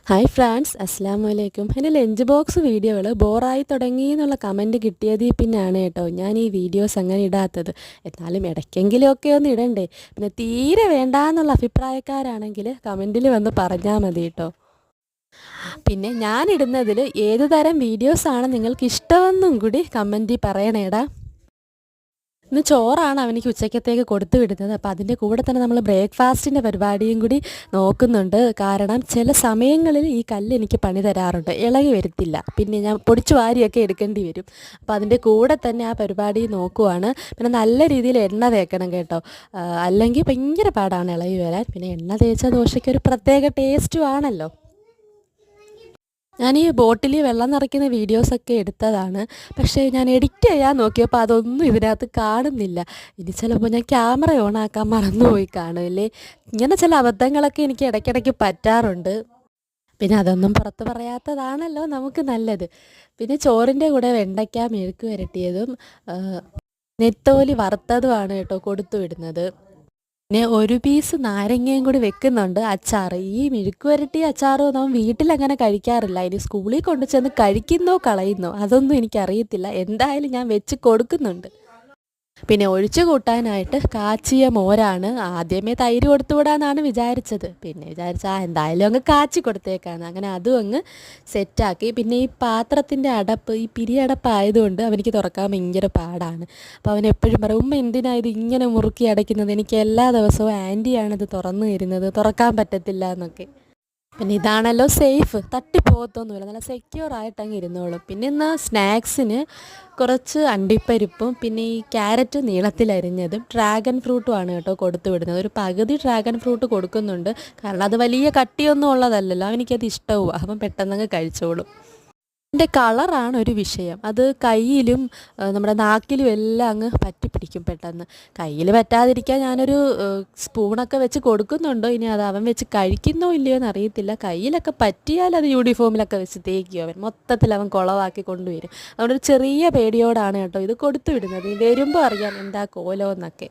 Hi France, അസ്സാം വലൈക്കും. എൻ്റെ ലഞ്ച് ബോക്സ് വീഡിയോകൾ ബോറായി തുടങ്ങി എന്നുള്ള കമൻറ്റ് കിട്ടിയതിൽ പിന്നാണ് കേട്ടോ ഞാൻ ഈ വീഡിയോസ് അങ്ങനെ ഇടാത്തത്. എന്നാലും ഇടയ്ക്കെങ്കിലുമൊക്കെ ഒന്ന് ഇടണ്ടേ. പിന്നെ തീരെ വേണ്ടാന്നുള്ള അഭിപ്രായക്കാരാണെങ്കിൽ കമൻറ്റിൽ വന്ന് പറഞ്ഞാൽ മതി കേട്ടോ. പിന്നെ ഞാനിടുന്നതിൽ ഏതു തരം വീഡിയോസാണ് നിങ്ങൾക്ക് ഇഷ്ടമെന്നും കൂടി കമൻറ്റിൽ പറയണേടാ. ഇന്ന് ചോറാണ് അവനിക്ക് ഉച്ചക്കത്തേക്ക് കൊടുത്തു വിടുന്നത്. അപ്പോൾ അതിൻ്റെ കൂടെ തന്നെ നമ്മൾ ബ്രേക്ക്ഫാസ്റ്റിൻ്റെ പരിപാടിയും കൂടി നോക്കുന്നുണ്ട്. കാരണം ചില സമയങ്ങളിൽ ഈ കല്ല് എനിക്ക് പണി തരാറുണ്ട്, ഇളകി വരത്തില്ല. പിന്നെ ഞാൻ പൊടിച്ചു വാരിയൊക്കെ എടുക്കേണ്ടി വരും. അപ്പോൾ അതിൻ്റെ കൂടെ തന്നെ ആ പരിപാടി നോക്കുവാണ്. പിന്നെ നല്ല രീതിയിൽ എണ്ണ തേക്കണം കേട്ടോ, അല്ലെങ്കിൽ ഭയങ്കര പാടാണ് ഇളകി വരാൻ. പിന്നെ എണ്ണ തേച്ച ദോശയ്ക്ക് ഒരു പ്രത്യേക ടേസ്റ്റും ആണല്ലോ. ഞാൻ ഈ ബോട്ടിൽ വെള്ളം നിറയ്ക്കുന്ന വീഡിയോസൊക്കെ എടുത്തതാണ്. പക്ഷേ ഞാൻ എഡിറ്റ് ചെയ്യാൻ നോക്കിയപ്പോൾ അതൊന്നും ഇതിനകത്ത് കാണുന്നില്ല. ഇനി ചിലപ്പോൾ ഞാൻ ക്യാമറ ഓണാക്കാൻ മറന്നുപോയി കാണുമല്ലേ. ഇങ്ങനെ ചില അബദ്ധങ്ങളൊക്കെ എനിക്ക് ഇടയ്ക്കിടയ്ക്ക് പറ്റാറുണ്ട്. പിന്നെ അതൊന്നും പുറത്ത് പറയാത്തതാണല്ലോ നമുക്ക് നല്ലത്. പിന്നെ ചോറിൻ്റെ കൂടെ വെണ്ടയ്ക്ക മെഴുക്ക് വരട്ടിയതും നെത്തോലി വറുത്തതുമാണ് കേട്ടോ കൊടുത്തു വിടുന്നത്. പിന്നെ ഒരു പീസ് നാരങ്ങയും കൂടി വെക്കുന്നുണ്ട്, അച്ചാർ. ഈ മെഴുക്ക് വരട്ടി അച്ചാറും നമ്മൾ വീട്ടിലങ്ങനെ കഴിക്കാറില്ല. ഇനി സ്കൂളിൽ കൊണ്ടു ചെന്ന് കഴിക്കുന്നോ കളയുന്നോ അതൊന്നും എനിക്കറിയത്തില്ല. എന്തായാലും ഞാൻ വെച്ച് കൊടുക്കുന്നുണ്ട്. പിന്നെ ഒഴിച്ചു കൂട്ടാനായിട്ട് കാച്ചിയ മോരാണ്. ആദ്യമേ തൈര് കൊടുത്തു വിടാമെന്നാണ് വിചാരിച്ചത്. പിന്നെ എന്തായാലും അങ്ങ് കാച്ചി കൊടുത്തേക്കാണ്. അങ്ങനെ അതും അങ്ങ് സെറ്റാക്കി. പിന്നെ ഈ പാത്രത്തിൻ്റെ അടപ്പ്, ഈ പിരിയടപ്പായതുകൊണ്ട് അവനിക്ക് തുറക്കാൻ ഭയങ്കര പാടാണ്. അപ്പോൾ അവൻ എപ്പോഴും പറയും, ഉമ്മ എന്തിനാ ഇത് ഇങ്ങനെ മുറുക്കി അടയ്ക്കുന്നത്, എനിക്ക് എല്ലാ ദിവസവും ആൻറ്റിയാണിത് തുറന്നു തരുന്നത്, തുറക്കാൻ പറ്റത്തില്ല എന്നൊക്കെ. പിന്നെ ഇതാണല്ലോ സേഫ്, തട്ടിപ്പോകത്തൊന്നുമില്ല, നല്ല സെക്യൂർ ആയിട്ടങ്ങ് ഇരുന്നോളും. പിന്നെ ഇന്ന് സ്നാക്സിന് കുറച്ച് അണ്ടിപ്പരിപ്പും പിന്നെ ഈ ക്യാരറ്റ് നീളത്തിലരിഞ്ഞതും ഡ്രാഗൺ ഫ്രൂട്ടും ആണ് കേട്ടോ കൊടുത്തു വിടുന്നത്. ഒരു പകുതി ഡ്രാഗൺ ഫ്രൂട്ട് കൊടുക്കുന്നുണ്ട്, കാരണം അത് വലിയ കട്ടിയൊന്നും ഉള്ളതല്ലല്ലോ, അവനിക്കത് ഇഷ്ടവും. അപ്പം പെട്ടെന്നങ്ങ് കഴിച്ചോളും. അതിൻ്റെ കളറാണ് ഒരു വിഷയം. അത് കയ്യിലും നമ്മുടെ നാക്കിലും എല്ലാം അങ്ങ് പറ്റിപ്പിടിക്കും പെട്ടെന്ന്. കയ്യിൽ പറ്റാതിരിക്കാൻ ഞാനൊരു സ്പൂണൊക്കെ വെച്ച് കൊടുക്കുന്നുണ്ടോ, ഇനി അത് അവൻ വെച്ച് കഴിക്കുന്നോ ഇല്ലയോ എന്ന് അറിയത്തില്ല. കയ്യിലൊക്കെ പറ്റിയാൽ അത് യൂണിഫോമിലൊക്കെ വെച്ച് തേക്കും. അവൻ മൊത്തത്തിൽ അവൻ കുളവാക്കി കൊണ്ടുവരും. അതുകൊണ്ടൊരു ചെറിയ പേടിയോടാണ് കേട്ടോ ഇത് കൊടുത്തു വിടുന്നത്. വരുമ്പോൾ അറിയാം എന്താ കോലമെന്നൊക്കെ.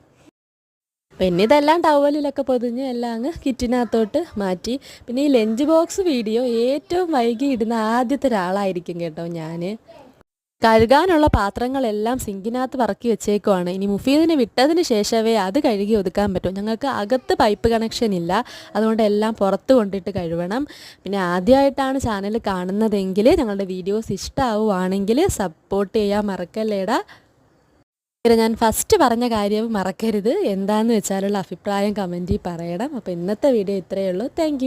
പിന്നെ ഇതെല്ലാം ടവലിലൊക്കെ പൊതിഞ്ഞ് എല്ലാം അങ്ങ് കിറ്റിനകത്തോട്ട് മാറ്റി. പിന്നെ ഈ ലഞ്ച് ബോക്സ് വീഡിയോ ഏറ്റവും വൈകി ഇടുന്ന ആദ്യത്തെ ഒരാളായിരിക്കും കേട്ടോ ഞാൻ. കഴുകാനുള്ള പാത്രങ്ങളെല്ലാം സിങ്കിനകത്ത് പറക്കി വെച്ചേക്കുവാണ്. ഇനി മുഫീദിനെ വിട്ടതിന് ശേഷമേ അത് കഴുകി ഒതുക്കാൻ പറ്റൂ. ഞങ്ങൾക്ക് അകത്ത് പൈപ്പ് കണക്ഷൻ ഇല്ല, അതുകൊണ്ട് എല്ലാം പുറത്ത് കൊണ്ടിട്ട് കഴുകണം. പിന്നെ ആദ്യമായിട്ടാണ് ചാനൽ കാണുന്നതെങ്കിൽ ഞങ്ങളുടെ വീഡിയോസ് ഇഷ്ടമാവുകയാണെങ്കിൽ സപ്പോർട്ട് ചെയ്യാൻ മറക്കല്ലേടാ. ഞാൻ ഫസ്റ്റ് പറഞ്ഞ കാര്യം മറക്കരുത്. എന്താണെന്ന് വെച്ചാലുള്ള അഭിപ്രായം കമൻറ്റിൽ പറയണം. അപ്പോൾ ഇന്നത്തെ വീഡിയോ ഇത്രയേ ഉള്ളൂ. താങ്ക്